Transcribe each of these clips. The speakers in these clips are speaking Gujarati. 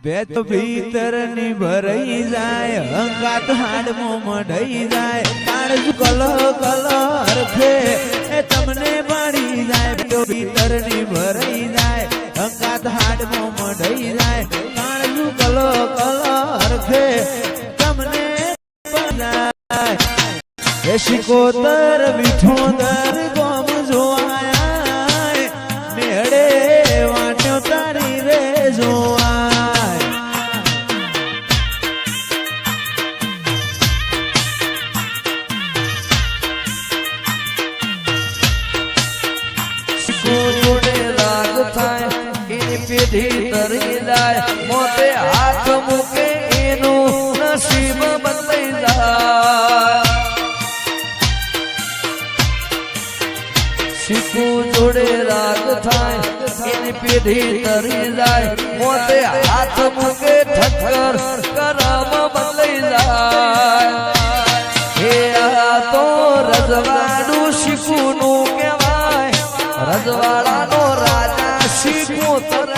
વેત ભીતરની ભરાઈ જાય હંગાત હાડમાં મઢાઈ જાય કાળજુ કલર હરખે એ તમને મળી જાય વેત ભીતરની ભરાઈ જાય હંગાત હાડમાં મઢાઈ જાય કાળજુ કલર હરખે તમને જાય એ શિકોતર વિઠોદર ગોમ જોવાય મેળે વાટ્યો તારી રે જોવાય પેઢી તરી જાય મોતે હાથ મૂકે એનું નસીબ બદલાઈ જાય શીખું જોડે રાગ થાય એની પેઢી તરી જાય મોતે હાથ મૂકે ઠક્કર કરમ બદલાઈ જાય હે આ તો રજવાડું શીખું નું કહેવાય રજવાડાનો રાજા શીખું તર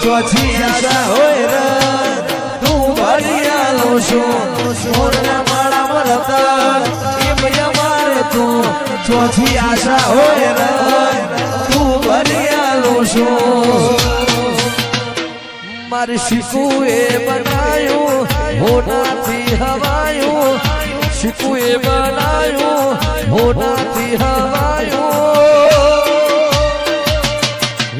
ચોથી આશા હોય રે તું ભરિયાલો છું મોરના માળા મરતા એ મારે તું ચોથી આશા હોય રે તું ભરિયાલો છું મારી શીખું એ બનાયું હોનાથી હવાયું શીખું એ બનાયું હોનાથી હવાયું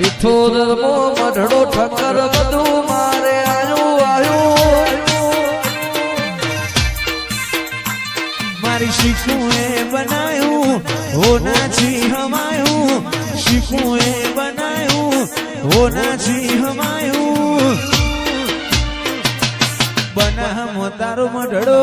વિઠોદર મો મઢડો ઠક્કર બધું મારે આયું મારી શીખું એ બનાયું હોનાથી હમાયું શીખું એ બનાયું હોનાથી હમાયું બનામ તારો મઢડો